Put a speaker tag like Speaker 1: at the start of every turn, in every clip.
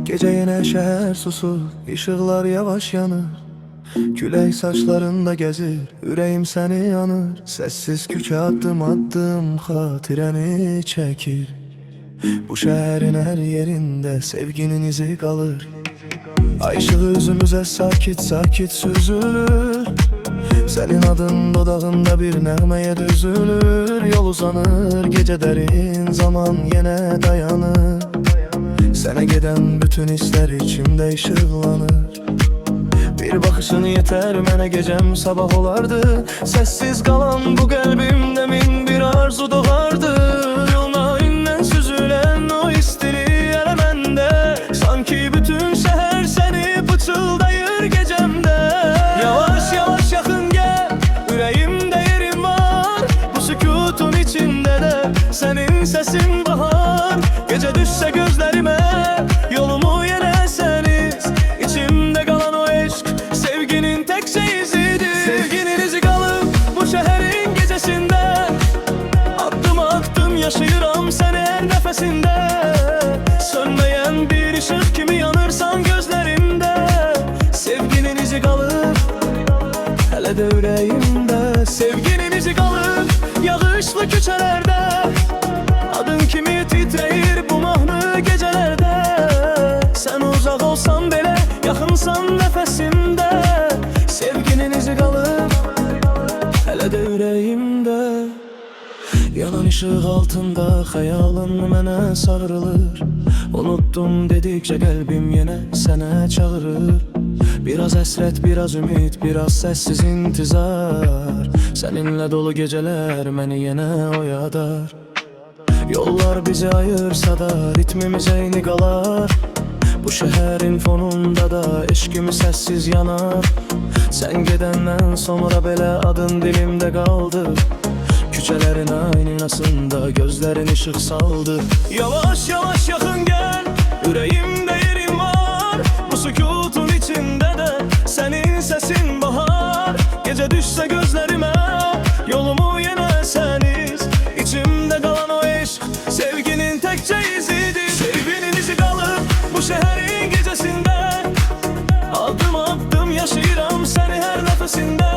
Speaker 1: Gece yine şəhər susur, ışıqlar yavaş yanır. Külək saçlarında gəzir, ürəyim səni yanır. Səssiz küçə addım addım xatirəni çəkir. Bu şəhərin hər yerində sevginin izi qalır. Ay ışığı üzümüzə sakit sakit süzülür. Sənin adın dodağında bir nəğməyə düzülür. Yol uzanır, gecə dərin, zaman yenə dayanır. Sənə gedən bütün hisslər içimdə işıqlanır. Bir baxışın yetər mənə, gecəm sabah olardı. Səssiz qalan bu qəlbimdə min bir arzu doğardı. Yoluna indən süzülən o istili elə məndə. Sanki bütün şəhər səni pıçıldayır gecəmdə. Yavaş yavaş yaxın gəl, ürəyimdə yerim var. Bu sükutun içində də sənin səsin bahar. Gecə düşsə gözlərimə, yolumu yenə səniz. İçimdə qalan o eşq sevginin təkcə izidir. Sevginin izi qalıb bu şəhərin gecəsində. Addım addım yaşayıram səni hər nəfəsində. Sönməyən bir ışıq kimi yanırsan gözlərimdə. Sevginin izi qalıb hələ də ürəyimdə. Sevginin izi qalıb yağışlı küçələrdə. Adın kimi titrəyir bu mahnı gecələrdə. Sən uzaq olsan belə, yaxınsan nəfəsimdə. Sevginin izi qalıb hələ də ürəyimdə. Yanan işıq altında xəyalın mənə sarılır. Unutdum dedikcə qəlbim yenə sənə çağırır. Biraz həsrət, biraz ümid, biraz səssiz intizar. Səninlə dolu gecələr məni yenə oyadar. Yollar bizi ayırsa da ritmimiz eyni qalar. Bu şəhərin fonunda da eşqimiz səssiz yanar. Sən gedəndən sonra belə adın dilimdə qaldı. Küçələrin aynasında gözlərin işıq saldı. Yavaş yavaş yaxın gəl, ürəyimdə yerim var. Bu sükutun içində də sənin səsin bahar. Gecə düşsə gözlərimə, yolumu yenə səniz. İçimdə qalan o eşq sevginin təkcə izidir. Sevginin izi qalıb bu şəhərin gecəsində. Addım addım yaşayıram səni hər nəfəsində.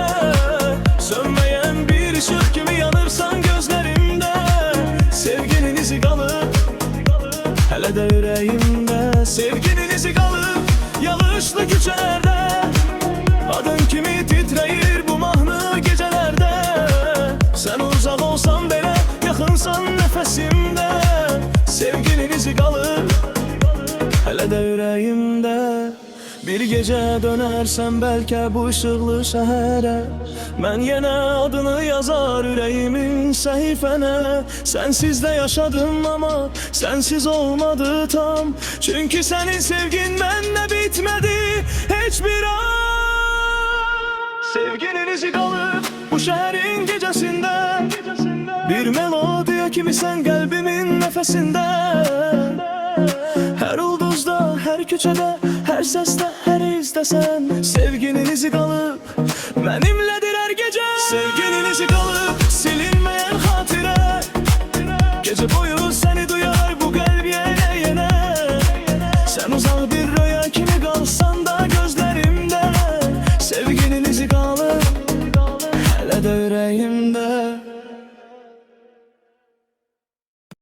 Speaker 1: Sönməyən bir ışıq kimi yanırsan gözlərimdə. Sevginin izi qalıb hələ də ürəyimdə. Sevginin izi qalıb yağışlı küçələrdə. Adın kimi titrəyir bu mahnı gecələrdə. Sən uzaq olsan belə, yaxınsan nəfəsimdə. Sevginin izi qalıb hələ də ürəyimdə. Bir gecə dönərsən bəlkə bu işıqlı şəhərə. Mən yenə adını yazar ürəyimin səhifənə. Sənsiz də yaşadım amma sənsiz olmadı tam. Çünki sənin sevgin məndə bitmədi heç bir an. Sevginin izi qalıb bu şəhərin gecəsində. Bir melodiya kimi sən qəlbimin nəfəsində. Hər ulduzda, hər küçədə, hər səsdə, hər izdəsən. Sevginin izi qalıb mənimlədir hər gecə. Sevginin izi qalıb silinməyən xatirə. Gecə boyu səni duyar bu qəlb yenə yenə. Sən uzaq bir röya kimi qalsan da gözlərimdə. Sevginin izi qalıb hələ də ürəyimdə.